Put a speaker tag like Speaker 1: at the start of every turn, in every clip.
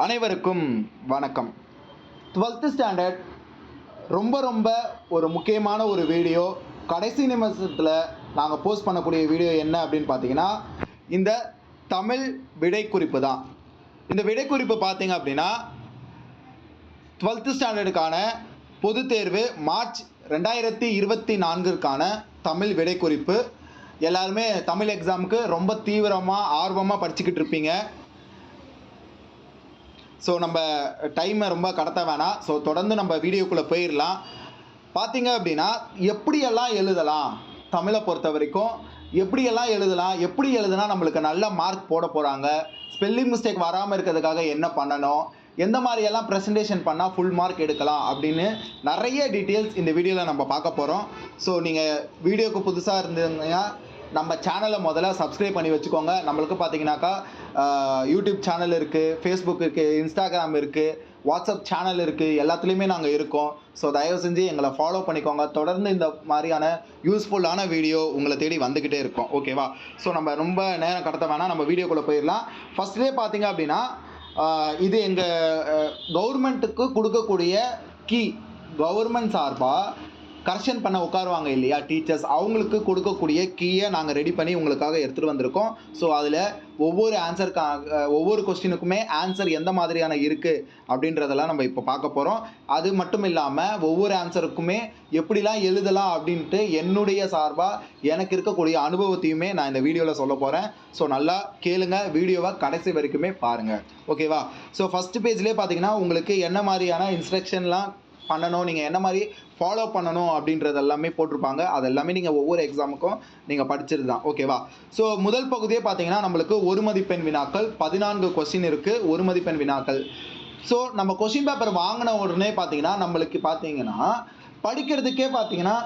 Speaker 1: அனைவருக்கும் வணக்கம். 12th standard ரொம்ப ஒரு முக்கியமான ஒரு வீடியோ. கடைசி நிமிஷத்தில் நாங்கள் போஸ்ட் பண்ணக்கூடிய வீடியோ என்ன அப்படின்னு பார்த்தீங்கன்னா, இந்த தமிழ் விடைக்குறிப்பு தான். இந்த விடைக்குறிப்பு பார்த்தீங்க அப்படின்னா 12th ஸ்டாண்டர்டுக்கான பொதுத் தேர்வு மார்ச் 2024க்கான தமிழ் விடைக்குறிப்பு. எல்லாருமே தமிழ் எக்ஸாமுக்கு ரொம்ப தீவிரமாக ஆர்வமாக படிச்சுக்கிட்டு இருப்பீங்க. ஸோ நம்ம டைமை ரொம்ப கடத்த வேணாம். ஸோ தொடர்ந்து நம்ம வீடியோக்குள்ளே போயிடலாம். பார்த்தீங்க அப்படின்னா எப்படியெல்லாம் எழுதலாம், தமிழை பொறுத்த வரைக்கும் எப்படியெல்லாம் எழுதலாம், எப்படி எழுதுனா நம்மளுக்கு நல்ல மார்க் போட போகிறாங்க, ஸ்பெல்லிங் மிஸ்டேக் வராமல் இருக்கிறதுக்காக என்ன பண்ணணும், எந்த மாதிரியெல்லாம் ப்ரெசன்டேஷன் பண்ணால் ஃபுல் மார்க் எடுக்கலாம் அப்படின்னு நிறைய டீட்டெயில்ஸ் இந்த வீடியோவில் நம்ம பார்க்க போகிறோம். ஸோ நீங்கள் வீடியோக்கு புதுசாக இருந்தீங்கன்னா நம்ம சேனலை முதல்ல சப்ஸ்கிரைப் பண்ணி வச்சுக்கோங்க. நம்மளுக்கு பார்த்தீங்கன்னாக்கா யூடியூப் சேனல் இருக்குது, ஃபேஸ்புக் இருக்குது, இன்ஸ்டாகிராம் இருக்குது, வாட்ஸ்அப் சேனல் இருக்குது, எல்லாத்துலேயுமே நாங்கள் இருக்கோம். ஸோ தயவு செஞ்சு எங்களை ஃபாலோ பண்ணிக்கோங்க. தொடர்ந்து இந்த மாதிரியான யூஸ்ஃபுல்லான வீடியோ உங்களை தேடி வந்துக்கிட்டே இருக்கோம். ஓகேவா? ஸோ நம்ம ரொம்ப நேரம் கடத்த வேணாம், நம்ம வீடியோக்குள்ளே போயிடலாம். ஃபஸ்ட்லேயே பார்த்தீங்க அப்படின்னா இது எங்கள் கவர்மெண்ட்டுக்கு கொடுக்கக்கூடிய கீ. கவர்மெண்ட் சார்பாக கரெக்ஷன் பண்ண உட்காருவாங்க இல்லையா டீச்சர்ஸ், அவங்களுக்கு கொடுக்கக்கூடிய கீயை நாங்கள் ரெடி பண்ணி உங்களுக்காக எடுத்துகிட்டு வந்திருக்கோம். ஸோ அதில் ஒவ்வொரு ஒவ்வொரு கொஸ்டினுக்குமே ஆன்சர் எந்த மாதிரியான இருக்குது அப்படின்றதெல்லாம் நம்ம இப்போ பார்க்க போகிறோம். அது மட்டும் இல்லாமல் ஒவ்வொரு ஆன்சருக்குமே எப்படிலாம் எழுதலாம் அப்படின்ட்டு என்னுடைய சார்பாக எனக்கு இருக்கக்கூடிய அனுபவத்தையுமே நான் இந்த வீடியோவில் சொல்ல போகிறேன். ஸோ நல்லா கேளுங்க, வீடியோவை கடைசி வரைக்குமே பாருங்கள். ஓகேவா? ஸோ ஃபஸ்ட்டு பேஜ்லேயே பார்த்தீங்கன்னா உங்களுக்கு என்ன மாதிரியான இன்ஸ்ட்ரக்ஷன்லாம் பண்ணணும், நீங்கள் என்ன மாதிரி ஃபாலோ பண்ணணும் அப்படின்றது எல்லாமே போட்டிருப்பாங்க. அது எல்லாமே நீங்கள் ஒவ்வொரு எக்ஸாமுக்கும் நீங்கள் படிச்சிரு தான். ஓகேவா? ஸோ முதல் பகுதியே பார்த்தீங்கன்னா நம்மளுக்கு ஒரு மதிப்பெண் வினாக்கள் 14 கொஸ்டின் இருக்குது. ஒரு மதிப்பெண் வினாக்கள். ஸோ நம்ம கொஸ்டின் பேப்பர் வாங்கின உடனே பார்த்தீங்கன்னா நம்மளுக்கு பார்த்தீங்கன்னா படிக்கிறதுக்கே பார்த்தீங்கன்னா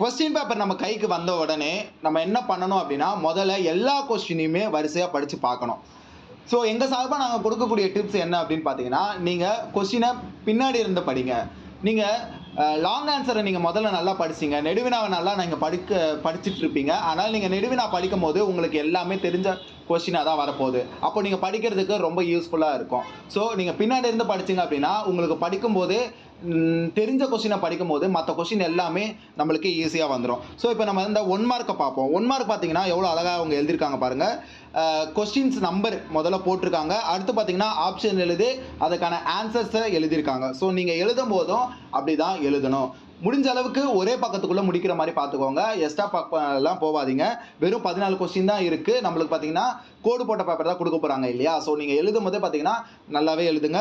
Speaker 1: கொஸ்டின் பேப்பர் நம்ம கைக்கு வந்த உடனே நம்ம என்ன பண்ணணும் அப்படின்னா முதல்ல எல்லா கொஸ்டினையுமே வரிசையாக படித்து பார்க்கணும். ஸோ எங்கள் சார்பாக நாங்கள் கொடுக்கக்கூடிய டிப்ஸ் என்ன அப்படின்னு பார்த்தீங்கன்னா, நீங்கள் கொஸ்டினை பின்னாடி இருந்து படிங்க. நீங்கள் லாங் ஆன்சரை நீங்கள் முதல்ல நல்லா படிச்சிங்க, நெடுவினாவை நல்லா நீங்கள் படிச்சுட்டு இருப்பீங்க. ஆனால் நீங்கள் நெடுவினா படிக்கும் போது உங்களுக்கு எல்லாமே தெரிஞ்ச கொஸ்டினாக தான் வரப்போகுது. அப்போ நீங்கள் படிக்கிறதுக்கு ரொம்ப யூஸ்ஃபுல்லாக இருக்கும். ஸோ நீங்கள் பின்னாடி இருந்து படிச்சிங்க அப்படின்னா உங்களுக்கு படிக்கும்போது தெரிஞ்ச கொஸ்டினை படிக்கும்போது மற்ற கொஸ்டின் எல்லாமே நம்மளுக்கு ஈஸியாக வந்துடும். ஸோ இப்போ நம்ம இந்த 1 மார்க்கை பார்ப்போம். 1 மார்க் பார்த்தீங்கன்னா எவ்வளோ அழகாக அவங்க எழுதியிருக்காங்க பாருங்கள். கொஸ்டின்ஸ் நம்பர் முதல்ல போட்டிருக்காங்க. அடுத்து பார்த்தீங்கன்னா ஆப்ஷன் எழுதி அதுக்கான ஆன்சர்ஸை எழுதியிருக்காங்க. ஸோ நீங்கள் எழுதும் போதும் அப்படி தான் எழுதணும். முடிஞ்ச அளவுக்கு ஒரே பக்கத்துக்குள்ளே முடிக்கிற மாதிரி பார்த்துக்கோங்க. எக்ஸ்ட்ரா பக்கம்லாம் போகாதீங்க. வெறும் 14 கொஸ்டின் தான் இருக்குது. நம்மளுக்கு பார்த்தீங்கன்னா கோடு போட்ட பேப்பர் தான் கொடுக்க போகிறாங்க இல்லையா? ஸோ நீங்கள் எழுதும் போதே பார்த்தீங்கன்னா நல்லாவே எழுதுங்க.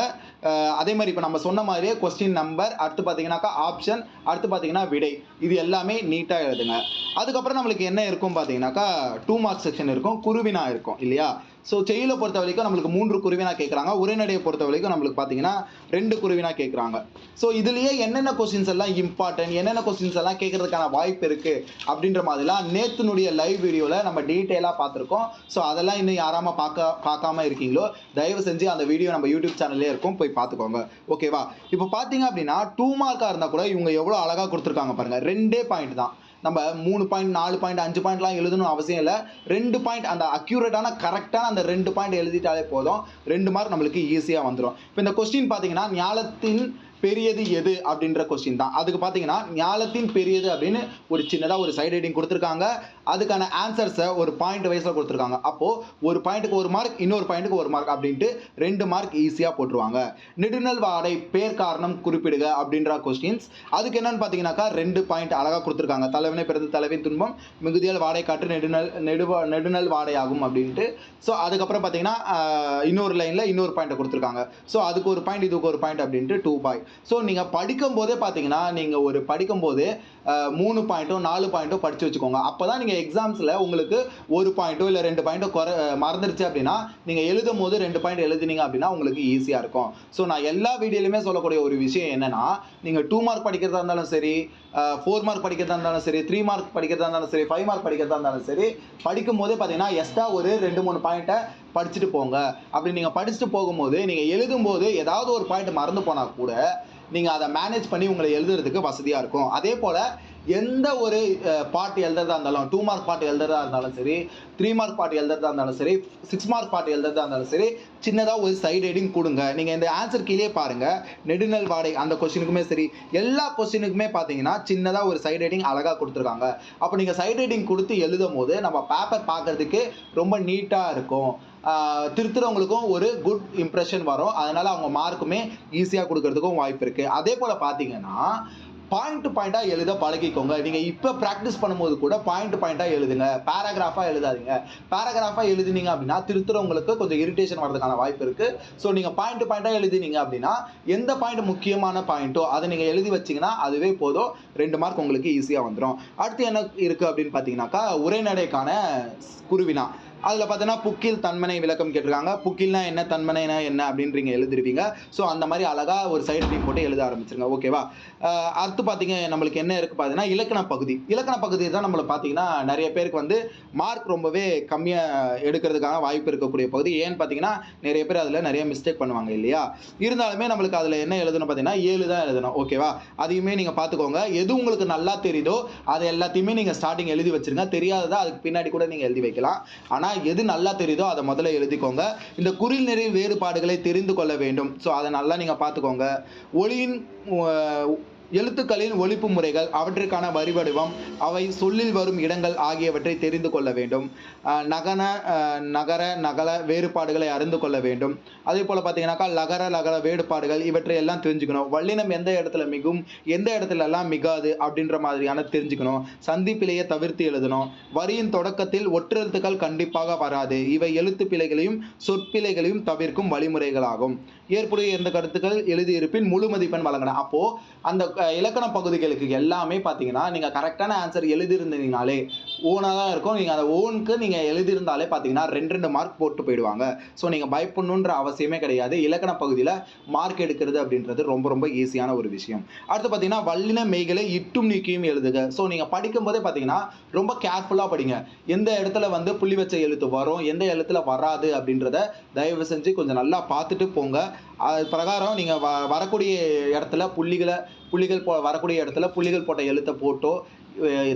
Speaker 1: அதே மாதிரி இப்போ நம்ம சொன்ன மாதிரியே கொஸ்டின் நம்பர், அடுத்து பார்த்தீங்கன்னாக்கா ஆப்ஷன், அடுத்து பார்த்தீங்கன்னா விடை, இது எல்லாமே நீட்டாக எழுதுங்க. அதுக்கப்புறம் நம்மளுக்கு என்ன இருக்கும் பார்த்தீங்கன்னாக்கா 2 மார்க் செக்ஷன் இருக்கும், குருவினா இருக்கும் இல்லையா? ஸோ செய்யுளை பொறுத்த வரைக்கும் நம்மளுக்கு 3 குருவினா கேட்குறாங்க. உரைநடையை பொறுத்த வரைக்கும் நம்மளுக்கு பார்த்தீங்கன்னா 2 குருவினா கேட்குறாங்க. ஸோ இதுலேயே என்னென்ன கொஸ்டின்ஸ் எல்லாம் இம்பார்ட்டன்ட், என்னென்ன கொஸ்டின்ஸ் எல்லாம் கேட்கறதுக்கான வாய்ப்பு இருக்குது அப்படின்ற மாதிரிலாம் நேற்றுனுடைய லைவ் வீடியோவில் நம்ம டீட்டெயிலாக பார்த்துருக்கோம். ஸோ அதெல்லாம் இன்னும் யாராமல் பார்க்காம இருக்கீங்களோ தயவு செஞ்சு அந்த வீடியோ நம்ம யூடியூப் சேனல்லே இருக்கும், போய் பார்த்துக்கோங்க. ஓகேவா? இப்போ பார்த்தீங்க அப்படின்னா 2 மார்க்காக இருந்தால் கூட இவங்க எவ்வளோ அழகாக கொடுத்துருக்காங்க பாருங்கள். 2 பாயிண்ட் தான். நம்ம 3 பாயிண்ட் 4 பாயிண்ட் 5 பாயிண்ட்லாம் எழுதணும் அவசியம் இல்லை. 2 பாயிண்ட் அந்த அக்யூரேட்டான கரெக்டான அந்த 2 பாயிண்ட் எழுதிட்டாலே போதும். 2 மார்க் நம்மளுக்கு ஈஸியாக வந்துடும். இப்போ இந்த கொஸ்டின் பார்த்தீங்கன்னா ஞாலத்தின் பெரியது எது அப்படின்ற கொஸ்டின் தான். அதுக்கு பார்த்தீங்கன்னா ஞாலத்தின் பெரியது அப்படின்னு ஒரு சின்னதாக ஒரு சைட் ஹெட்டிங் கொடுத்துருக்காங்க. அதுக்கான ஆன்சர்ஸை ஒரு பாயிண்ட் வைஸில் கொடுத்துருக்காங்க. அப்போது ஒரு பாயிண்ட்டுக்கு 1 மார்க், இன்னொரு பாயிண்ட்டுக்கு 1 மார்க் அப்படின்ட்டு 2 மார்க் ஈஸியாக போட்டுருவாங்க. நெடுநல் வாடை பேர் காரணம் குறிப்பிடுக அப்படின்ற கொஸ்டின்ஸ். அதுக்கு என்னன்னு பார்த்தீங்கன்னாக்கா 2 பாயிண்ட் அழகாக கொடுத்துருக்காங்க. தலைவனை பிறந்த தலைவின் துன்பம் மிகுதியால் வாடை காற்று நெடுநல் வாடையாகும் அப்படின்ட்டு. ஸோ அதுக்கப்புறம் பார்த்தீங்கன்னா இன்னொரு லைனில் இன்னொரு பாயிண்ட்டை கொடுத்துருக்காங்க. ஸோ அதுக்கு ஒரு பாயிண்ட், இதுக்கு ஒரு பாயிண்ட் அப்படின்ட்டு 2 பாயிண்ட். ஸோ நீங்கள் படிக்கும் போதே பார்த்தீங்கன்னா நீங்கள் படிக்கும்போது 3 பாயிண்ட்டோ 4 பாயிண்ட்டோ படித்து வச்சுக்கோங்க. அப்போ தான் நீங்கள் எக்ஸாம்ஸில் உங்களுக்கு 1 பாயிண்ட்டோ இல்லை 2 பாயிண்ட்டோ மறந்துடுச்சு அப்படின்னா நீங்கள் எழுதும் போது 2 பாயிண்ட் எழுதுனீங்க அப்படின்னா உங்களுக்கு ஈஸியாக இருக்கும். ஸோ நான் எல்லா வீடியோலையுமே சொல்லக்கூடிய ஒரு விஷயம் என்னென்னா, நீங்கள் 2 மார்க் படிக்கிறதா இருந்தாலும் சரி, 4 மார்க் படிக்கிறதா இருந்தாலும் சரி, 3 மார்க் படிக்கிறதா இருந்தாலும் சரி, 5 மார்க் படிக்கிறதா இருந்தாலும் சரி, படிக்கும் போதே பார்த்தீங்கன்னா எக்ஸ்ட்ரா ஒரு 2-3 பாயிண்ட்டை படிச்சுட்டு போங்க. அப்படி நீங்கள் படிச்சுட்டு போகும்போது நீங்கள் எழுதும்போது ஏதாவது ஒரு பாயிண்ட் மறந்து போனால் கூட நீங்கள் அதை மேனேஜ் பண்ணி உங்களை எழுதுறதுக்கு வசதியாக இருக்கும். அதே போல் எந்த ஒரு பார்ட் எழுதுறதா இருந்தாலும் 2 மார்க் பார்ட் எழுதுறதா இருந்தாலும் சரி, 3 மார்க் பார்ட் எழுதுறதா இருந்தாலும் சரி, 6 மார்க் பார்ட் எழுதுறதா இருந்தாலும் சரி, சின்னதா ஒரு சைடு ஹெட்டிங் கொடுங்க. நீங்க இந்த ஆன்சர் கீழே பாருங்க. நெடுநல் வாடை அந்த கொஸ்டினுக்குமே சரி, எல்லா கொஸ்டினுக்குமே பார்த்தீங்கன்னா சின்னதா ஒரு சைடு ஹெட்டிங் அழகா கொடுத்துருக்காங்க. அப்போ நீங்க சைடு ஹெட்டிங் கொடுத்து எழுதும் போது நம்ம பேப்பர் பார்க்கறதுக்கு ரொம்ப நீட்டா இருக்கும். திருத்துறவங்களுக்கும் ஒரு குட் இம்ப்ரெஷன் வரும். அதனால அவங்க மார்க்குமே ஈஸியாக கொடுக்கறதுக்கும் வாய்ப்பு இருக்கு. அதே போல பார்த்தீங்கன்னா பாயிண்ட் பாயிண்டா எழுத பழகிக்கோங்க. நீங்க இப்ப பிராக்டிஸ் பண்ணும்போது கூட பாயிண்டா எழுதுங்க. பேராகிராஃபா எழுதாதீங்க. பேராகிராஃபா எழுதினீங்க அப்படின்னா திருத்துறவங்களுக்கு கொஞ்சம் இரிட்டேஷன் வரதுக்கான வாய்ப்பு இருக்கு. ஸோ நீங்க பாயிண்டா எழுதினீங்க அப்படின்னா எந்த பாயிண்ட் முக்கியமான பாயிண்டோ அதை நீங்க எழுதி வச்சீங்கன்னா அதுவே போதும். 2 மார்க் உங்களுக்கு ஈஸியா வந்துடும். அடுத்து என்ன இருக்கு அப்படின்னு பார்த்தீங்கன்னாக்கா உரைநடைக்கான குருவினா. அதில் பார்த்தீங்கன்னா புக்கில் தன்மனை விளக்கம் கேட்டிருக்காங்க. புக்கில்னா என்ன, தன்மனைனா என்ன அப்படின்றீங்க எழுதிருவீங்க. ஸோ அந்த மாதிரி அழகாக ஒரு சைடு டீம் போட்டு எழுத ஆரம்பிச்சிருங்க. ஓகேவா? அடுத்து பார்த்தீங்க நம்மளுக்கு என்ன இருக்குது பார்த்தீங்கன்னா இலக்கண பகுதி. இலக்கண பகுதி தான் நம்மளை பார்த்தீங்கன்னா நிறைய பேருக்கு வந்து மார்க் ரொம்பவே கம்மியாக எடுக்கிறதுக்கான வாய்ப்பு இருக்கக்கூடிய பகுதி. ஏன்னு பார்த்தீங்கன்னா நிறைய பேர் அதில் நிறைய மிஸ்டேக் பண்ணுவாங்க இல்லையா? இருந்தாலுமே நம்மளுக்கு அதில் என்ன எழுதணும் பார்த்தீங்கன்னா 7 தான் எழுதணும். ஓகேவா? அதையுமே நீங்கள் பார்த்துக்கோங்க. எது உங்களுக்கு நல்லா தெரியுதோ அதை எல்லாத்தையுமே நீங்கள் ஸ்டார்டிங் எழுதி வச்சிருங்க. தெரியாததா அதுக்கு பின்னாடி கூட நீங்கள் எழுதி வைக்கலாம். ஆனால் எது நல்லா தெரியுதோ அதை முதல்ல எழுதிக்கோங்க. இந்த குறில் நெறி வேறுபாடுகளை தெரிந்து கொள்ள வேண்டும். ஸோ அதை நல்லா நீங்கள் பார்த்துக்கோங்க. ஒளியின் எழுத்துக்களின் ஒலிப்பு முறைகள், அவற்றிற்கான வரி வடிவம், அவை சொல்லில் வரும் இடங்கள் ஆகியவற்றை தெரிந்து கொள்ள வேண்டும். நகர வேறுபாடுகளை அறிந்து கொள்ள வேண்டும். அதே போல் பார்த்தீங்கன்னாக்கா லகர வேறுபாடுகள் இவற்றை எல்லாம் தெரிஞ்சுக்கணும். வல்லினம் எந்த இடத்துல மிகும், எந்த இடத்துல எல்லாம் மிகாது அப்படின்ற மாதிரியான தெரிஞ்சுக்கணும். சந்திப்பிழையை தவிர்த்து எழுதணும். வரியின் தொடக்கத்தில் ஒற்றெழுத்துக்கள் கண்டிப்பாக வராது. இவை எழுத்து பிழைகளையும் சொற்பிழைகளையும் தவிர்க்கும் வழிமுறைகளாகும். ஏற்புடைய எந்த கருத்துக்கள் எழுதியிருப்பின் முழு மதிப்பெண் வழங்கணும். அப்போ அந்த இலக்கண பகுதிகளுக்கு எல்லாமே பார்த்தீங்கன்னா நீங்கள் கரெக்டான ஆன்சர் எழுதியிருந்தீங்கனாலே ஓனாக தான் இருக்கும். நீங்கள் அந்த ஓனுக்கு நீங்கள் எழுதியிருந்தாலே பார்த்தீங்கன்னா 2 மார்க் போட்டு போயிடுவாங்க. ஸோ நீங்கள் பயப்படணுன்ற அவசியமே கிடையாது. இலக்கண பகுதியில் மார்க் எடுக்கிறது அப்படின்றது ரொம்ப ரொம்ப ஈஸியான ஒரு விஷயம். அடுத்து பார்த்தீங்கன்னா வல்லின மெய்களை இட்டும் நீக்கியும் எழுதுக. ஸோ நீங்கள் படிக்கும் போதே பார்த்தீங்கன்னா ரொம்ப கேர்ஃபுல்லாக படிங்க. எந்த இடத்துல வந்து புள்ளி வச்ச எழுத்து வரும், எந்த எழுத்துல வராது அப்படின்றத தயவு செஞ்சு கொஞ்சம் நல்லா பார்த்துட்டு போங்க. அது பிரகாரம் நீங்கள் வரக்கூடிய இடத்துல புள்ளிகள் வரக்கூடிய இடத்துல புள்ளிகள் போட்ட எழுத்தை போட்டோ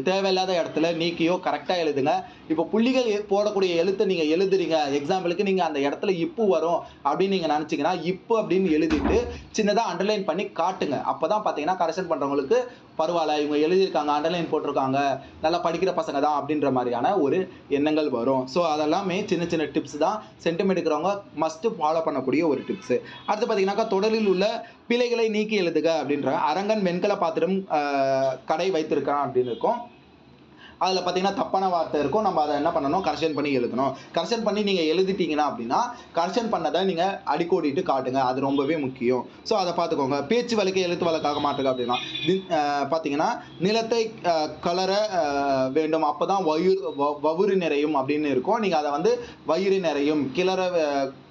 Speaker 1: தேவையில்லாத இடத்துல நீக்கியோ கரெக்டாக எழுதுங்க. இப்போ புள்ளிகள் போடக்கூடிய எழுத்தை நீங்கள் எழுதுறீங்க, எக்ஸாம்பிளுக்கு நீங்கள் அந்த இடத்துல இப்பு வரும் அப்படின்னு நீங்கள் நினச்சிங்கன்னா இப்பு அப்படின்னு எழுதிட்டு சின்னதாக அண்டர்லைன் பண்ணி காட்டுங்க. அப்போ தான் பார்த்தீங்கன்னா கரெக்ஷன் பண்ணுறவங்களுக்கு பரவாயில்ல, இவங்க எழுதியிருக்காங்க, அண்டர்லைன் போட்டிருக்காங்க, நல்லா படிக்கிற பசங்க தான் அப்படின்ற மாதிரியான ஒரு எண்ணங்கள் வரும். ஸோ அதெல்லாமே சின்ன சின்ன டிப்ஸ் தான். சென்டிமெண்ட் இருக்கிறவங்க மஸ்ட்டு ஃபாலோ பண்ணக்கூடிய ஒரு டிப்ஸு. அடுத்து பார்த்தீங்கன்னாக்கா தொடரில் உள்ள பிழைகளை நீக்கி எழுதுக அப்படின்ற அரங்கன் வெண்கல பாத்திரம் கடை வைத்திருக்கான் அப்படின்னு இருக்கும். அதில் பார்த்தீங்கன்னா தப்பான வார்த்தை இருக்கும். நம்ம அதை என்ன பண்ணணும், கரெக்ஷன் பண்ணி எழுதணும். கரெக்ஷன் பண்ணி நீங்கள் எழுதிட்டீங்கன்னா அப்படின்னா கரெக்ஷன் பண்ணதை நீங்கள் அடிக்கோடிட்டு காட்டுங்க. அது ரொம்பவே முக்கியம். ஸோ அதை பார்த்துக்கோங்க. பேச்சு வழக்கு எழுத்து வழக்காக மாற்றுங்க அப்படின்னா பார்த்தீங்கன்னா நிலத்தை கலர வேண்டும், அப்போ தான் வவுறு நிறையும் அப்படின்னு இருக்கும். நீங்கள் அதை வந்து வயிறு நிறையும்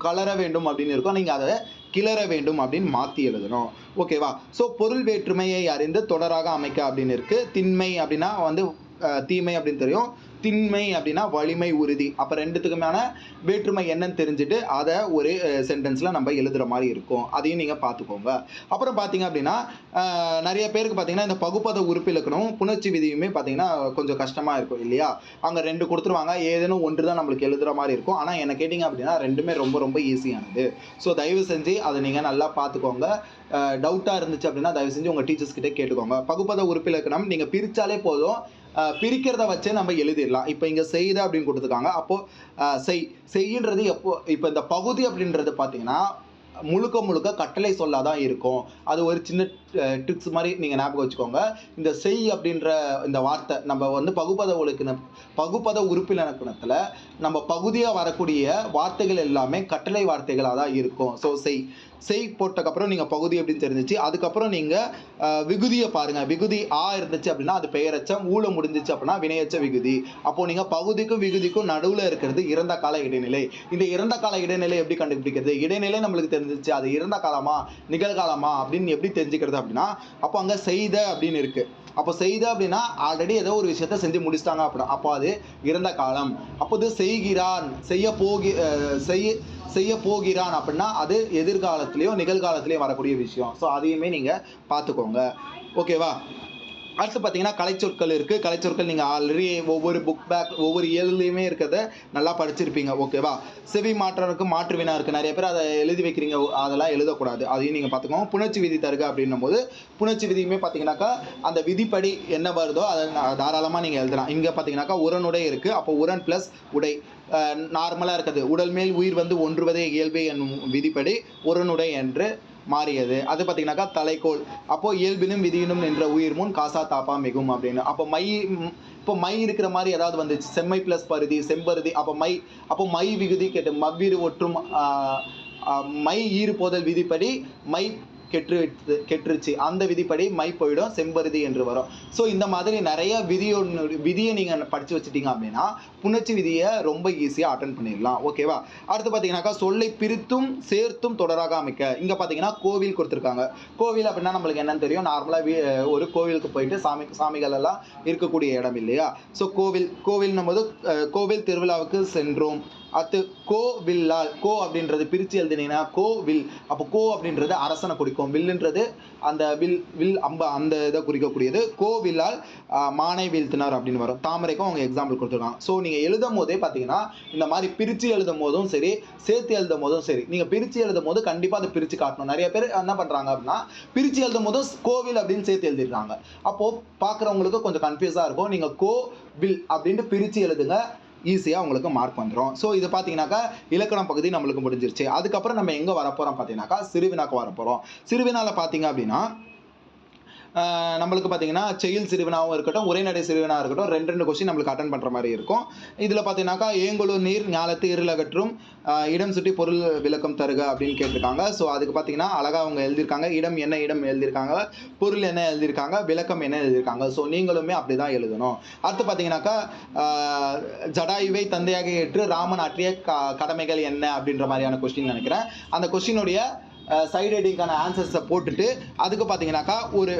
Speaker 1: கலர வேண்டும் அப்படின்னு இருக்கும். நீங்கள் அதை கிளற வேண்டும் அப்படின்னு மாற்றி எழுதணும். ஓகேவா? ஸோ பொருள் வேற்றுமையை அறிந்து தொடராக அமைக்க அப்படின்னு இருக்கு. திண்மை அப்படின்னா வந்து தீமை அப்படின்னு தெரியும். திண்மை அப்படின்னா வலிமை உறுதி. அப்போ 2த்துக்குமான வேற்றுமை என்னன்னு தெரிஞ்சுட்டு அதை ஒரு சென்டென்ஸில் நம்ம எழுதுகிற மாதிரி இருக்கும். அதையும் நீங்கள் பார்த்துக்கோங்க. அப்புறம் பார்த்தீங்க அப்படின்னா நிறைய பேருக்கு பார்த்தீங்கன்னா இந்த பகுப்பத உறுப்பிலக்கணும் புணர்ச்சி விதியுமே பார்த்தீங்கன்னா கொஞ்சம் கஷ்டமாக இருக்கும் இல்லையா? அங்கே 2 கொடுத்துருவாங்க, ஏதேனும் ஒன்று தான் நம்மளுக்கு எழுதுகிற மாதிரி இருக்கும். ஆனால் என்ன கேட்டிங்க அப்படின்னா 2மே ரொம்ப ரொம்ப ஈஸியானது. ஸோ தயவு செஞ்சு அதை நீங்கள் நல்லா பார்த்துக்கோங்க. டவுட்டாக இருந்துச்சு அப்படின்னா தயவு செஞ்சு உங்கள் டீச்சர்ஸ் கிட்டே கேட்டுக்கோங்க. பகுப்பத உறுப்பிலக்கணம் நீங்கள் பிரித்தாலே போதும். பிரிக்கிறத வச்சே நம்ம எழுதிடலாம். இப்போ இங்கே செய்த அப்படின்னு கொடுத்துருக்காங்க. அப்போது செய்யின்றது இப்போ இந்த பகுதி அப்படின்றது பார்த்தீங்கன்னா முழுக்க கட்டளை சொல்லாதான் இருக்கும். அது ஒரு சின்ன ட்ரிக்ஸ் மாதிரி நீங்கள் ஞாபகம் வச்சுக்கோங்க. இந்த செய் அப்படின்ற இந்த வார்த்தை நம்ம வந்து பகுப்பத உறுப்பிலக்கணத்தில் நம்ம பகுதியாக வரக்கூடிய வார்த்தைகள் எல்லாமே கட்டளை வார்த்தைகளாக தான் இருக்கும். ஸோ செய் போட்டக்கப்புறம் நீங்கள் பகுதி அப்படின்னு தெரிஞ்சிச்சு. அதுக்கப்புறம் நீங்கள் விகுதியை பாருங்கள். விகுதி இருந்துச்சு அப்படின்னா அது பெயரச்சம், ஊழ முடிஞ்சிச்சு அப்படின்னா வினையச்ச விகுதி. அப்போது நீங்கள் பகுதிக்கும் விகுதிக்கும் நடுவில் இருக்கிறது இறந்த கால இடைநிலை. இந்த இறந்த கால இடைநிலை எப்படி கண்டுபிடிக்கிறது? இடைநிலை நம்மளுக்கு தெரிஞ்சிச்சு, அது இறந்த காலமா நிகழ்காலமா அப்படின்னு எப்படி தெரிஞ்சுக்கிறது அப்படின்னா அப்போ அங்கே செய்த அப்படின்னு இருக்குது. அப்போ செய்த அப்படின்னா ஆல்ரெடி ஏதோ ஒரு விஷயத்த செஞ்சு முடிச்சிட்டாங்க அப்படின்னா அப்போ அது இறந்த காலம். அப்போது செய்கிறான், செய்ய போகிறான் அப்படின்னா அது எதிர்காலத்திலேயோ நிகழ்காலத்திலேயோ வரக்கூடிய விஷயம். ஸோ அதையுமே நீங்கள் பார்த்துக்கோங்க. ஓகேவா? அடுத்து பார்த்தீங்கன்னா கலைச்சொற்கள் இருக்குது. கலைச்சொற்கள் நீங்கள் ஆல்ரெடி ஒவ்வொரு புக் பேக் ஒவ்வொரு இயல்லையுமே இருக்கிறத நல்லா படிச்சிருப்பீங்க. ஓகேவா? செவி மாற்றம் இருக்குது, மாற்று வினா இருக்குது. நிறைய பேர் அதை எழுதி வைக்கிறீங்க. அதெல்லாம் எழுதக்கூடாது. அதையும் நீங்கள் பார்த்துக்கோங்க. புணர்ச்சி விதி தருக அப்படின்னும்போது புணர்ச்சி விதியுமே பார்த்தீங்கன்னாக்கா அந்த விதிப்படி என்ன வருதோ அதை தாராளமாக நீங்கள் எழுதலாம். இங்கே பார்த்தீங்கன்னாக்கா உரனுடை இருக்குது. அப்போ உரன் ப்ளஸ் உடை நார்மலாக இருக்குது. உடல் மேல் உயிர் வந்து ஒன்றுவதே இயல்பே என்னும் விதிப்படி உரனுடை என்று மாறியது. அது பார்த்தீங்கன்னாக்கா தலைக்கோள். அப்போ இயல்பினும் விதியினும் நின்ற உயிர் முன் காசா தாப்பா மிகும் அப்படின்னு. அப்போ இப்போ மை இருக்கிற மாதிரி ஏதாவது வந்துச்சு, செம்மை ப்ளஸ் பருதி, செம்பருதி. அப்போ மை விகுதி கேட்டு மவ்விரு ஒற்றும் மை ஈறு போதல் விதிப்படி மை கெட்டுருச்சு. அந்த விதிப்படி மை போயிடும், செம்பருதி என்று வரும். ஸோ இந்த மாதிரி நிறைய விதியை நீங்கள் படித்து வச்சுட்டீங்க அப்படின்னா புணர்ச்சி விதியை ரொம்ப ஈஸியாக அட்டன் பண்ணிடலாம். ஓகேவா? அடுத்து பார்த்தீங்கன்னாக்கா சொல்லை பிரித்தும் சேர்த்தும் தொடராக அமைக்க. இங்கே பார்த்தீங்கன்னா கோவில் கொடுத்துருக்காங்க. கோவில் அப்படின்னா நம்மளுக்கு என்னன்னு தெரியும். நார்மலாக ஒரு கோவிலுக்கு போயிட்டு சாமிகள் எல்லாம் இருக்கக்கூடிய இடம் இல்லையா? ஸோ கோவில்னும் போது கோவில் திருவிழாவுக்கு சென்றோம். அடுத்து கோவில்லால், கோ அப்படின்றது பிரித்து எழுதினீங்கன்னா கோவில். அப்போ கோ அப்படின்றது அரசனை குறிக்கும், வில்லுன்றது அந்த வில் அந்த இதை குறிக்கக்கூடியது. கோவில்லால் மானை வீழ்த்தினார் அப்படின்னு வரும். தாமரைக்கும் அவங்க எக்ஸாம்பிள் கொடுத்துருக்காங்க. ஸோ நீங்கள் எழுதும் போதே பார்த்தீங்கன்னா இந்த மாதிரி பிரித்து எழுதும் போதும் சரி, சேர்த்து எழுதும் போதும் சரி, நீங்கள் பிரித்து எழுதும் போது கண்டிப்பாக அதை பிரித்து காட்டணும். நிறைய பேர் என்ன பண்ணுறாங்க அப்படின்னா பிரித்து எழுதும் போதும் கோவில் அப்படின்னு சேர்த்து எழுதிடுறாங்க. அப்போது பார்க்குறவங்களுக்கு கொஞ்சம் கன்ஃபியூஸாக இருக்கும். நீங்கள் கோவில் அப்படின்ட்டு பிரித்து எழுதுங்க, ஈஸியாக உங்களுக்கு மார்க் வந்துடும். ஸோ இது பார்த்தீங்கன்னாக்கா இலக்கணம் பகுதி நம்மளுக்கு முடிஞ்சிருச்சு. அதுக்கப்புறம் நம்ம எங்கே வரப்போகிறோம் பார்த்தீங்கன்னாக்கா சிறுவினாக்கு வரப்போகிறோம். சிறுவினாவில் பார்த்தீங்க அப்படின்னா நம்மளுக்கு பார்த்தீங்கன்னா செயல் சிறுவினாவும் இருக்கட்டும், உரைநடை சிறுவினா இருக்கட்டும், ரெண்டு கொஸ்டின் நம்மளுக்கு அட்டன் பண்ணுற மாதிரி இருக்கும். இதில் பார்த்தீங்கன்னாக்கா ஏங்கொழு நீர் ஞாலத்து இருளகற்றும் இடம் சுற்றி பொருள் விளக்கம் தருக அப்படின்னு கேட்டிருக்காங்க. ஸோ அதுக்கு பார்த்தீங்கன்னா அழகாக அவங்க எழுதியிருக்காங்க. இடம் என்ன இடம் எழுதியிருக்காங்க, பொருள் என்ன எழுதியிருக்காங்க, விளக்கம் என்ன எழுதியிருக்காங்க. ஸோ நீங்களுமே அப்படி தான் எழுதணும். அடுத்து பார்த்தீங்கன்னாக்கா ஜடாயுவை தந்தையாக ஏற்று ராமன் ஆற்றிய கடமைகள் என்ன அப்படின்ற மாதிரியான கொஸ்டின் நினைக்கிறேன். அந்த கொஸ்டினுடைய சைடு ஹெட்டிங்கான ஆன்சர்ஸை போட்டுட்டு அதுக்கு பார்த்தீங்கன்னாக்கா ஒரு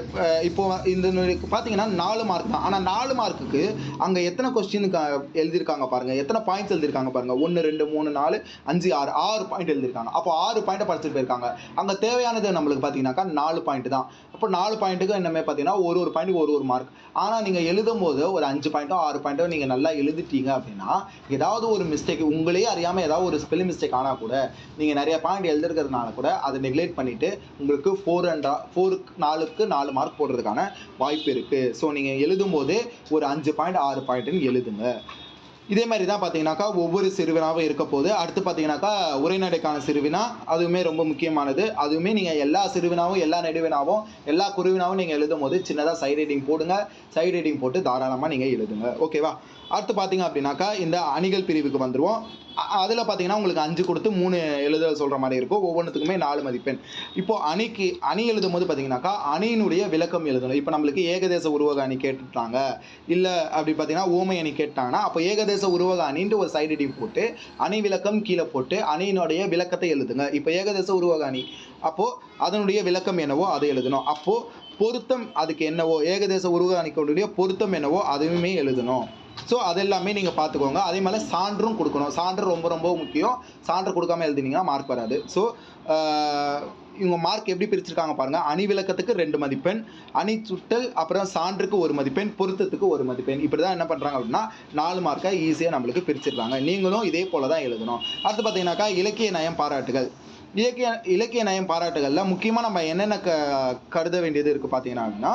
Speaker 1: இப்போ இந்த பார்த்தீங்கன்னா 4 மார்க் தான். ஆனால் 4 மார்க்குக்கு அங்கே எத்தனை கொஸ்டினுக்கு எழுதியிருக்காங்க பாருங்கள், எத்தனை பாயிண்ட்ஸ் எழுதியிருக்காங்க பாருங்கள். 1 2 3 4 5 6 பாயிண்ட் எழுதியிருக்காங்க. அப்போ 6 பாயிண்ட்டை படிச்சுட்டு போயிருக்காங்க. அங்கே தேவையானது நம்மளுக்கு பார்த்தீங்கன்னாக்கா 4 பாயிண்ட் தான். அப்போ 4 பாயிண்ட்டுக்கு என்னமே பார்த்தீங்கன்னா ஒரு பாயிண்ட்டுக்கு ஒரு மார்க். ஆனால் நீங்கள் எழுதும் போது ஒரு 5 பாயிண்ட்டோ 6 பாயிண்ட்டோ நீங்கள் நல்லா எழுதிட்டீங்க அப்படின்னா ஏதாவது ஒரு மிஸ்டேக் உங்களே அறியாமல் ஏதாவது ஒரு ஸ்பெல்லிங் மிஸ்டேக் ஆனால் கூட நீங்கள் நிறைய பாயிண்ட் எழுதுறதுனால கூட அதை நெக்லெக்ட் பண்ணிவிட்டு உங்களுக்கு 4க்கு 4 மார்க் போடுறதுக்கான வாய்ப்பு இருக்குது. ஸோ நீங்கள் எழுதும் போது ஒரு 5 பாயிண்ட் 6 பாயிண்ட்டுன்னு எழுதுங்க. இதே மாதிரி தான் பார்த்தீங்கன்னாக்கா ஒவ்வொரு சிறுவினாவும் இருக்க போது. அடுத்து பார்த்தீங்கன்னாக்கா உரைநடைக்கான சிறுவினா, அதுவுமே ரொம்ப முக்கியமானது. அதுவுமே நீங்கள் எல்லா சிறுவினாவும் எல்லா நெடுவினாவும் எல்லா குறுவினாவும் நீங்கள் எழுதும் போது சின்னதாக சைட் ஹெட்டிங் போடுங்க. சைட் ஹெட்டிங் போட்டு தாராளமாக நீங்கள் எழுதுங்க. ஓகேவா? அடுத்து பார்த்தீங்க அப்படின்னாக்கா இந்த அணிகள் பிரிவுக்கு வந்துடுவோம். அதில் பார்த்தீங்கன்னா உங்களுக்கு 5 கொடுத்து 3 எழுத சொல்கிற மாதிரி இருக்கும். ஒவ்வொன்றுத்துக்குமே 4 மதிப்பெண். இப்போது அணி எழுதும் போது பார்த்தீங்கன்னாக்கா அணியினுடைய விளக்கம் எழுதணும். இப்போ நம்மளுக்கு ஏகதேச உருவக அணி கேட்டுட்டாங்க, இல்லை அப்படி பார்த்தீங்கன்னா ஓமை அணி கேட்டாங்கன்னா அப்போ ஏகதேச உருவக அணின்ட்டு ஒரு சைடு ஹெட்டிங் போட்டு அணி விளக்கம் கீழே போட்டு அணியினுடைய விளக்கத்தை எழுதுங்க. இப்போ ஏகதேச உருவக அணி அப்போது அதனுடைய விளக்கம் என்னவோ அதை எழுதணும். அப்போது பொருத்தம் அதுக்கு என்னவோ ஏகதேச உருவக அணிக்குடைய பொருத்தம் என்னவோ அதுவுமே எழுதணும். ஸோ அதெல்லாமே நீங்கள் பார்த்துக்கோங்க. அதே மாதிரி சான்றும் கொடுக்கணும். சான்று ரொம்ப ரொம்ப முக்கியம். சான்று கொடுக்காமல் எழுதினீங்கன்னா மார்க் வராது. ஸோ இவங்க மார்க் எப்படி பிரிச்சிருக்காங்க பாருங்கள். அணி விளக்கத்துக்கு 2 மதிப்பெண், அணி சுட்டல் அப்புறம் சான்றுக்கு 1 மதிப்பெண், பொருத்தத்துக்கு 1 மதிப்பெண். இப்படி தான் என்ன பண்ணுறாங்க அப்படின்னா 4 மார்க்கை ஈஸியாக நம்மளுக்கு பிரிச்சிருக்காங்க. நீங்களும் இதே போல் தான் எழுதணும். அடுத்து பார்த்தீங்கன்னாக்கா இலக்கிய நயம் பாராட்டுகள். இலக்கிய நயம் பாராட்டுகளில் முக்கியமாக நம்ம என்னென்ன கருத வேண்டியது இருக்குது பார்த்தீங்கன்னா அப்படின்னா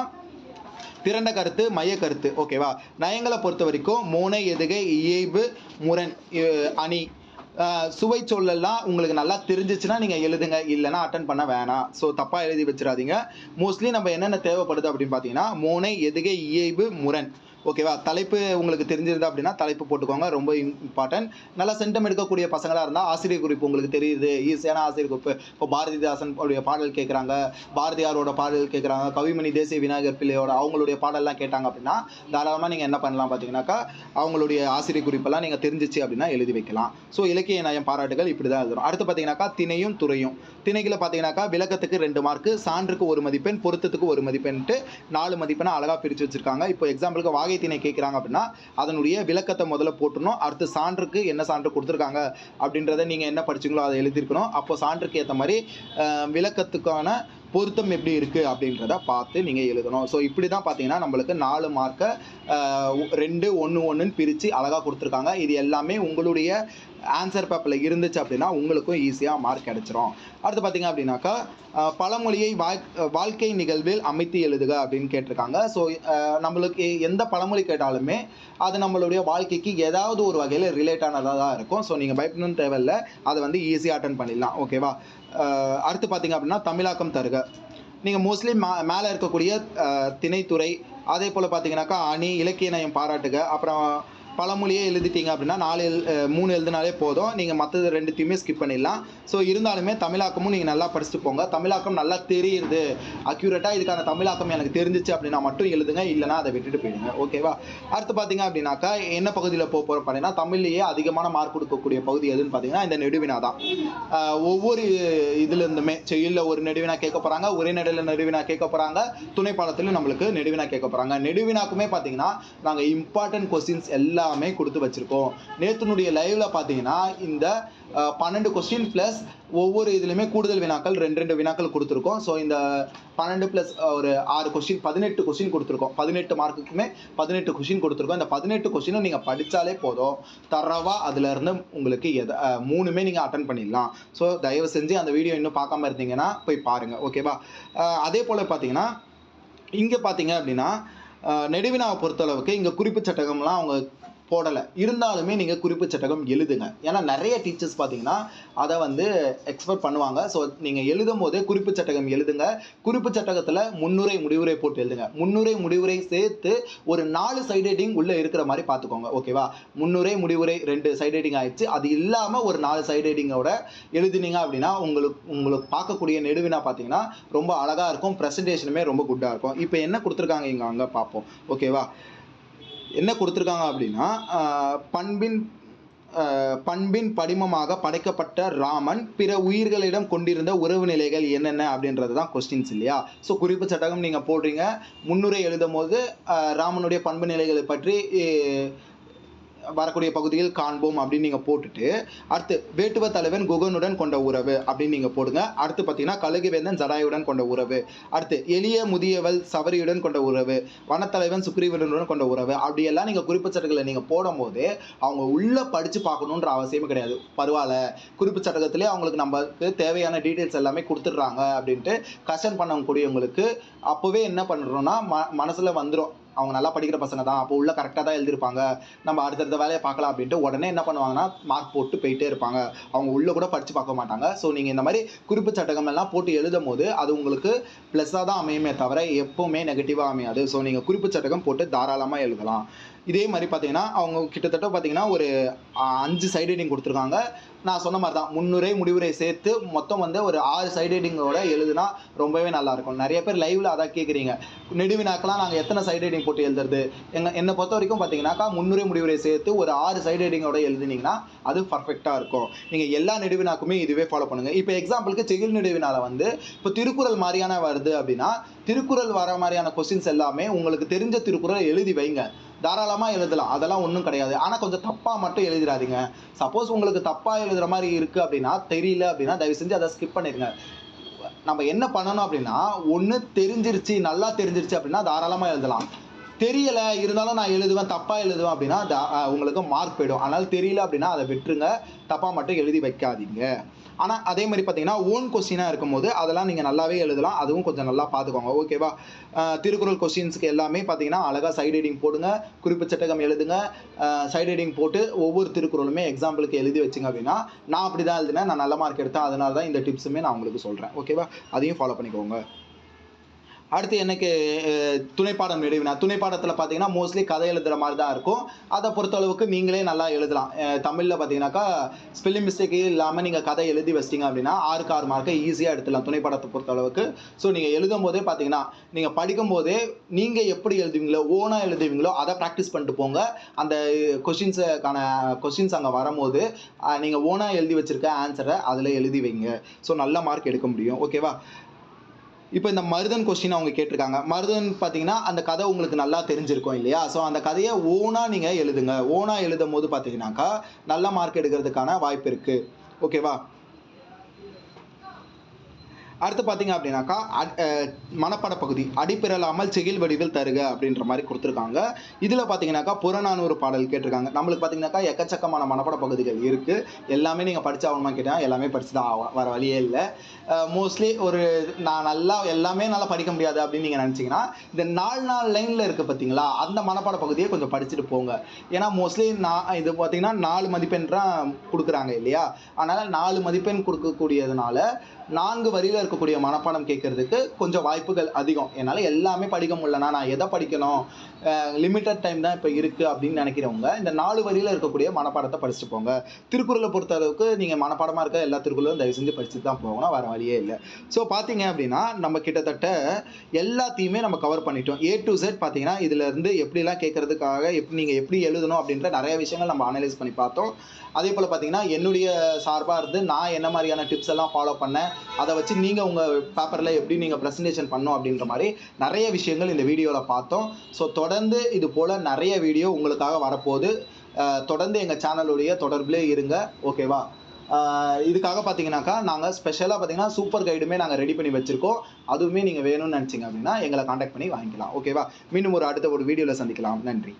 Speaker 1: திரண்ட கருத்து, மைய கருத்து. ஓகேவா? நயங்களை பொறுத்த வரைக்கும் மோனை எதுகை இயைபு முரண் அணி சுவை சொல்லலாம் உங்களுக்கு நல்லா தெரிஞ்சிச்சுன்னா நீங்கள் எழுதுங்க, இல்லைன்னா அட்டன் பண்ண வேணாம். ஸோ தப்பாக எழுதி வச்சிடாதீங்க. மோஸ்ட்லி நம்ம என்னென்ன தேவைப்படுது அப்படின்னு பார்த்தீங்கன்னா மோனை எதுகை இயைபு முரண். ஓகேவா? தலைப்பு உங்களுக்கு தெரிஞ்சிருந்தா அப்படின்னா தலைப்பு போட்டுக்கோங்க, ரொம்ப இம்பார்ட்டன்ட். நல்லா சென்டம் எடுக்கக்கூடிய பசங்களாக இருந்தால் ஆசிரியர் குறிப்பு உங்களுக்கு தெரியுது, ஈஸியான ஆசிரியர் குறிப்பு. இப்போ பாரதிதாசன் உடைய பாடல் கேட்குறாங்க, பாரதியாரோட பாடல் கேட்குறாங்க, கவிமணி தேசிய விநாயகர் பிள்ளையோட அவங்களுடைய பாடல்லாம் கேட்டாங்க அப்படின்னா தாராளமாக நீங்கள் என்ன பண்ணலாம் பார்த்தீங்கன்னாக்கா அவங்களுடைய ஆசிரியர் குறிப்பெல்லாம் நீங்கள் தெரிஞ்சிச்சு அப்படின்னா எழுதி வைக்கலாம். ஸோ இலக்கிய நயம் பாராட்டுகள் இப்படி தான் எழுதுறோம். அடுத்து பார்த்தீங்கன்னாக்கா திணையும் துறையும். திணைகளை பார்த்தீங்கன்னாக்கா விளக்கத்துக்கு 2 மார்க்கு, சான்றுக்கு 1 மதிப்பெண், பொருத்தத்துக்கு 1 மதிப்பெண்ட்டு 4 மதிப்பெண்ணை அழகாக பிரித்து வச்சிருக்காங்க. இப்போ எக்ஸாம்பிளுக்கு வாகை திணை கேட்குறாங்க அப்படின்னா அதனுடைய விளக்கத்தை முதல்ல போட்டுணும். அடுத்து சான்றுக்கு என்ன சான்று கொடுத்துருக்காங்க அப்படின்றத நீங்கள் என்ன படிச்சிங்களோ அதை எழுதியிருக்கணும். அப்போ சான்றுக்கு ஏற்ற மாதிரி விளக்கத்துக்கான பொருத்தம் எப்படி இருக்குது அப்படின்றத பார்த்து நீங்கள் எழுதணும். ஸோ இப்படி தான் பார்த்தீங்கன்னா நம்மளுக்கு 4 மார்க்கை 2 1 1ன்னு பிரித்து அழகாக கொடுத்துருக்காங்க. இது எல்லாமே உங்களுடைய ஆன்சர் பேப்பரில் இருந்துச்சு அப்படின்னா உங்களுக்கும் ஈஸியாக மார்க் கிடச்சிரும். அடுத்து பார்த்தீங்க அப்படின்னாக்கா பழமொழியை வாழ்க்கை நிகழ்வில் அமைத்து எழுதுக அப்படின்னு கேட்டிருக்காங்க. ஸோ நம்மளுக்கு எந்த பழமொழி கேட்டாலுமே அது நம்மளுடைய வாழ்க்கைக்கு ஏதாவது ஒரு வகையில் ரிலேட்டானதாக தான் இருக்கும். ஸோ நீங்கள் பயப்படணும்னு தேவையில்லை, அதை வந்து ஈஸியாக அட்டன் பண்ணிடலாம். ஓகேவா? அடுத்து பார்த்தீங்க அப்படின்னா தமிழாக்கம் தருக. நீங்கள் மோஸ்ட்லி மேலே இருக்கக்கூடிய திணைத்துறை, அதே போல் பார்த்தீங்கன்னாக்கா அணி, இலக்கிய நயம் பாராட்டுக, அப்புறம் பழமொழியே எழுதிட்டீங்க அப்படின்னா 3 எழுதினாலே போதும். நீங்கள் மற்றது 2த்தையுமே ஸ்கிப் பண்ணிடலாம். ஸோ இருந்தாலுமே தமிழாக்கமும் நீங்கள் நல்லா படிச்சுட்டு போங்க. தமிழாக்கம் நல்லா தெரியுது, அக்யூரேட்டாக இதுக்கான தமிழாக்கம் எனக்கு தெரிஞ்சிச்சு அப்படின்னா மட்டும் எழுதுங்க, இல்லைனா அதை விட்டுட்டு போயிடுங்க. ஓகேவா? அடுத்து பார்த்தீங்க அப்படின்னாக்கா என்ன பகுதியில் போகிறோம் பார்த்தீங்கன்னா தமிழ்லேயே அதிகமான மார்க் கொடுக்கக்கூடிய பகுதி எதுன்னு பார்த்தீங்கன்னா இந்த நெடுவினா தான். ஒவ்வொரு இதுலேருந்துமே செய்யுளில் ஒரு நெடுவினா கேட்க போகிறாங்க, ஒரே நெடுவில் நெடுவினா கேட்க போகிறாங்க, துணை பாடத்திலும் நம்மளுக்கு நெடுவினா கேட்க போகிறாங்க. நெடுவினாக்குமே பார்த்தீங்கன்னா நாங்கள் இம்பார்ட்டன்ட் கொஸ்டின்ஸ் எல்லாமே கொடுத்து வச்சிருக்கோம். நேற்றுனுடைய லைவ்ல பார்த்தீங்கன்னா இந்த 12 கொஸ்டின் ப்ளஸ் ஒவ்வொரு இதுலையுமே கூடுதல் வினாக்கள் 2 வினாக்கள் கொடுத்துருக்கோம். ஸோ இந்த 12 ப்ளஸ் ஒரு 6 கொஸ்டின் 18 கொஸ்டின் கொடுத்துருக்கோம். 18 மார்க்குக்குமே 18 கொஸ்டின் கொடுத்துருக்கோம். இந்த 18 கொஸ்டினும் நீங்கள் படித்தாலே போதும், தரவாக அதுலேருந்து உங்களுக்கு 3மே நீங்கள் அட்டன் பண்ணிடலாம். ஸோ தயவு செஞ்சு அந்த வீடியோ இன்னும் பார்க்காம இருந்தீங்கன்னா போய் பாருங்கள். ஓகேவா? அதே போல் பார்த்தீங்கன்னா இங்கே பார்த்தீங்க அப்படின்னா நெடுவினாவை பொறுத்தளவுக்கு இங்கே குறிப்பு சட்டகம்லாம் அவங்க போடலை, இருந்தாலுமே நீங்கள் குறிப்பு சட்டகம் எழுதுங்க. ஏன்னா நிறைய டீச்சர்ஸ் பார்த்தீங்கன்னா அதை வந்து எக்ஸ்பெக்ட் பண்ணுவாங்க. ஸோ நீங்கள் எழுதும் போதே குறிப்பு சட்டகம் எழுதுங்க. குறிப்பு சட்டகத்தில் முன்னுரை முடிவுரை போட்டு எழுதுங்க. முன்னுரை முடிவுரை சேர்த்து ஒரு 4 சைட் ஹெட்டிங் உள்ளே இருக்கிற மாதிரி பார்த்துக்கோங்க. ஓகேவா? முன்னுரை முடிவுரை 2 சைட் ஹெட்டிங் ஆயிடுச்சு, அது இல்லாமல் ஒரு 4 சைட் ஹெட்டிங்கோட எழுதுனீங்க அப்படின்னா உங்களுக்கு பார்க்கக்கூடிய நெடுவினா பார்த்தீங்கன்னா ரொம்ப அழகாக இருக்கும், ப்ரெசன்டேஷனுமே ரொம்ப குட்டாக இருக்கும். இப்போ என்ன கொடுத்துருக்காங்க இங்கே அங்கே பார்ப்போம். ஓகேவா? என்ன கொடுத்துருக்காங்க அப்படின்னா பண்பின் படிமமாக படைக்கப்பட்ட ராமன் பிற உயிர்களிடம் கொண்டிருந்த உறவு நிலைகள் என்னென்ன அப்படின்றது தான் கொஸ்டின்ஸ் இல்லையா? ஸோ குறிப்பு சட்டகம் நீங்கள் போடுறீங்க, முன்னுரை எழுதும் போது ராமனுடைய பண்பு நிலைகளை பற்றி வரக்கூடிய பகுதியில் காண்போம் அப்படின்னு நீங்கள் போட்டுட்டு, அடுத்து வேட்டுவ தலைவன் குகனுடன் கொண்ட உறவு அப்படின்னு நீங்கள் போடுங்க. அடுத்து பார்த்தீங்கன்னா கழுகுவேந்தன் ஜடாயுடன் கொண்ட உறவு, அடுத்து எளிய முதியவள் சபரியுடன் கொண்ட உறவு, வனத்தலைவன் சுக்ரீவனுடன் கொண்ட உறவு, அப்படியெல்லாம் நீங்கள் குறிப்பு சட்டங்களை நீங்கள் போடும் போது அவங்க உள்ளே படித்து பார்க்கணுன்ற அவசியமே கிடையாது. பரவாயில்ல, குறிப்பு சட்டகத்திலே அவங்களுக்கு நமக்கு தேவையான டீட்டெயில்ஸ் எல்லாமே கொடுத்துட்றாங்க அப்படின்ட்டு கஷ்டம் பண்ணக்கூடியவங்களுக்கு அப்போவே என்ன பண்ணுறோன்னா மனசில் வந்துடும், அவங்க நல்லா படிக்கிற பசங்க தான், அப்போ உள்ள கரெக்டாக தான் எழுதியிருப்பாங்க, நம்ம அடுத்தடுத்த வேலையை பார்க்கலாம் அப்படின்ட்டு உடனே என்ன பண்ணுவாங்கன்னா மார்க் போட்டு போயிட்டே இருப்பாங்க. அவங்க உள்ளே கூட படித்து பார்க்க மாட்டாங்க. ஸோ நீங்கள் இந்த மாதிரி குறிப்பு சட்டகம் எல்லாம் போட்டு எழுதும் போது அது உங்களுக்கு ப்ளஸ்ஸாக தான் அமையுமே தவிர எப்போவுமே நெகட்டிவாக அமையாது. ஸோ நீங்கள் குறிப்பு சட்டகம் போட்டு தாராளமாக எழுதலாம். இதே மாதிரி பார்த்தீங்கன்னா அவங்க கிட்டத்தட்ட பார்த்தீங்கன்னா ஒரு 5 சைட் ஹெட்டிங் கொடுத்துருக்காங்க. நான் சொன்ன மாதிரி தான் முன்னுரை முடிவுரை சேர்த்து மொத்தம் வந்து ஒரு 6 சைட் ஹெட்டிங்கோட எழுதுனா ரொம்பவே நல்லாயிருக்கும். நிறைய பேர் லைவில் அதான் கேட்குறீங்க, நெடுவினாக்கெல்லாம் நாங்கள் எத்தனை சைட் ஹெட்டிங் போட்டு எழுதுறது? என்னை பொறுத்த வரைக்கும் பார்த்தீங்கன்னாக்கா முன்னுரை முடிவுரை சேர்த்து ஒரு 6 சைட் ஹெட்டிங்கோட எழுதுனீங்கன்னா அது பர்ஃபெக்டாக இருக்கும். நீங்கள் எல்லா நெடுவினாக்குமே இதுவே ஃபாலோ பண்ணுங்கள். இப்போ எக்ஸாம்பிளுக்கு செய்யுள் நெடுவினால வந்து இப்போ திருக்குறள் மாதிரியான வருது அப்படின்னா திருக்குறள் வர மாதிரியான கொஸ்டின்ஸ் எல்லாமே உங்களுக்கு தெரிஞ்ச திருக்குறள் எழுதி வைங்க, தாராளமாக எழுதலாம், அதெல்லாம் ஒன்றும் கிடையாது. ஆனால் கொஞ்சம் தப்பாக மட்டும் எழுதிடாதீங்க. சப்போஸ் உங்களுக்கு தப்பாக எழுதுகிற மாதிரி இருக்குது அப்படின்னா, தெரியல அப்படின்னா தயவு செஞ்சு அதை ஸ்கிப் பண்ணிடுங்க. நம்ம என்ன பண்ணணும் அப்படின்னா, ஒன்று தெரிஞ்சிருச்சு நல்லா தெரிஞ்சிருச்சு அப்படின்னா தாராளமாக எழுதலாம். தெரியலை இருந்தாலும் நான் எழுதுவேன் தப்பாக எழுதுவேன் அப்படின்னா உங்களுக்கு மார்க் போய்டும். அதனால் தெரியல அப்படின்னா அதை விட்டுருங்க, தப்பாக மட்டும் எழுதி வைக்காதீங்க. ஆனால் அதே மாதிரி பார்த்தீங்கன்னா ஓன் கொஸ்டினாக இருக்கும்போது அதெல்லாம் நீங்கள் நல்லாவே எழுதலாம், அதுவும் கொஞ்சம் நல்லா பார்த்துக்கோங்க. ஓகேவா? திருக்குறள் கொஸ்டின்ஸுக்கு எல்லாமே பார்த்தீங்கன்னா அழகாக சைட் ஹெட்டிங் போடுங்க, குறிப்பு சட்டகம் எழுதுங்க, சைட் ஹெட்டிங் போட்டு ஒவ்வொரு திருக்குறளுமே எக்ஸாம்பிளுக்கு எழுதி வச்சிங்க அப்படின்னா, நான் அப்படி தான் எழுதினேன், நான் நல்ல மார்க் எடுத்தேன், அதனால தான் இந்த டிப்ஸுமே நான் உங்களுக்கு சொல்கிறேன். ஓகேவா? அதையும் ஃபாலோ பண்ணிக்கோங்க. அடுத்து எனக்கு துணைப்பாடம் நெடுவினா. துணைப்பாடத்தில் பார்த்தீங்கன்னா மோஸ்ட்லி கதை எழுதுகிற மாதிரி தான் இருக்கும். அதை பொறுத்தளவுக்கு நீங்களே நல்லா எழுதலாம். தமிழில் பார்த்தீங்கன்னாக்கா ஸ்பெல்லிங் மிஸ்டேக்கே இல்லாமல் நீங்கள் கதை எழுதி வச்சிட்டிங்க அப்படின்னா 6க்கு 6 மார்க்கை ஈஸியாக எடுத்துடலாம் துணைப்பாடத்தை பொறுத்தளவுக்கு. ஸோ நீங்கள் எழுதும் போதே பார்த்தீங்கன்னா நீங்கள் படிக்கும் போதே நீங்கள் எப்படி எழுதுவீங்களோ ஓனாக எழுதுவீங்களோ அதை ப்ராக்டிஸ் பண்ணிட்டு போங்க. அந்த கொஸ்டின்ஸ் அங்கே வரும்போது நீங்கள் ஓனாக எழுதி வச்சுருக்க ஆன்சரை அதில் எழுதி வைங்க. ஸோ நல்ல மார்க் எடுக்க முடியும். ஓகேவா? இப்போ இந்த மருதன் கொஸ்டின் அவங்க கேட்டிருக்காங்க. மருதன் பார்த்தீங்கன்னா அந்த கதை உங்களுக்கு நல்லா தெரிஞ்சிருக்கும் இல்லையா? ஸோ அந்த கதையை ஓனாக நீங்கள் எழுதுங்க. ஓனாக எழுதும் போது பார்த்தீங்கன்னாக்கா நல்ல மார்க் எடுக்கிறதுக்கான வாய்ப்பு இருக்குது. ஓகேவா? அடுத்து பார்த்தீங்க அப்படின்னாக்கா மனப்பாட பகுதி அடிப்பிறலாமல் செகில் வடிவில் தருக அப்படின்ற மாதிரி கொடுத்துருக்காங்க. இதில் பார்த்தீங்கன்னாக்கா புறநானூறு பாடல் கேட்டிருக்காங்க. நம்மளுக்கு பார்த்தீங்கன்னாக்கா எக்கச்சக்கமான மனப்பாட பகுதிகள் இருக்குது. எல்லாமே நீங்கள் படிச்சாகணுமா கேட்டால் எல்லாமே படிச்சு தான் ஆகும், வேறு வழியே இல்லை. மோஸ்ட்லி நான் எல்லாமே நல்லா படிக்க முடியாது அப்படின்னு நீங்கள் நினச்சிங்கன்னா இந்த 4 லைனில் இருக்குது பார்த்தீங்களா, அந்த மனப்பாட பகுதியை கொஞ்சம் படிச்சுட்டு போங்க. ஏன்னா மோஸ்ட்லி இது பார்த்தீங்கன்னா 4 மதிப்பெண் தான் கொடுக்குறாங்க இல்லையா, அதனால் 4 மதிப்பெண் கொடுக்கக்கூடியதுனால 4 வரியில் இருக்கக்கூடிய மனப்பாடம் கேட்கறதுக்கு கொஞ்சம் வாய்ப்புகள் அதிகம். என்னால் எல்லாமே படிக்க முடியலனா நான் எதை படிக்கணும், லிமிட்டட் டைம் தான் இப்போ இருக்குது அப்படின்னு நினைக்கிறவங்க இந்த 4 வரியில் இருக்கக்கூடிய மனப்பாடத்தை படிச்சுட்டு போங்க. திருக்குறளை பொறுத்த அளவுக்கு நீங்கள் மனப்பாடமாக இருக்க எல்லா திருக்குறளும் தயவு செஞ்சு படிச்சுட்டு தான் போகணும், வேறு வழியே இல்லை. ஸோ பார்த்தீங்க அப்படின்னா நம்ம கிட்டத்தட்ட எல்லாத்தையுமே நம்ம கவர் பண்ணிட்டோம். A to Z பார்த்தீங்கன்னா இதிலேருந்து எப்படிலாம் கேட்கறதுக்காக நீங்கள் எப்படி எழுதணும் அப்படின்ற நிறைய விஷயங்கள் நம்ம அனலைஸ் பண்ணி பார்த்தோம். அதே போல் பார்த்தீங்கன்னா என்னுடைய சார்பாக இருந்து நான் என்ன மாதிரியான டிப்ஸ் எல்லாம் ஃபாலோ பண்ணேன், அதை வச்சு நீங்கள் உங்கள் பேப்பரில் எப்படி நீங்கள் ப்ரெசன்டேஷன் பண்ணணும் அப்படின்ற மாதிரி நிறைய விஷயங்கள் இந்த வீடியோவில் பார்த்தோம். ஸோ தொடர்ந்து இது போல் நிறைய வீடியோ உங்களுக்காக வரப்போகுது. தொடர்ந்து எங்கள் சேனலுடைய தொடர்பிலே இருங்க, ஓகேவா? இதுக்காக பார்த்தீங்கன்னாக்கா நாங்கள் ஸ்பெஷலாக பார்த்தீங்கன்னா சூப்பர் கைடுமே நாங்கள் ரெடி பண்ணி வச்சுருக்கோம். அதுவுமே நீங்கள் வேணும்னு நினச்சிங்க அப்படின்னா எங்களை காண்டாக்ட் பண்ணி வாங்கிக்கலாம், ஓகேவா? மீண்டும் அடுத்த ஒரு வீடியோவில் சந்திக்கலாம். நன்றி.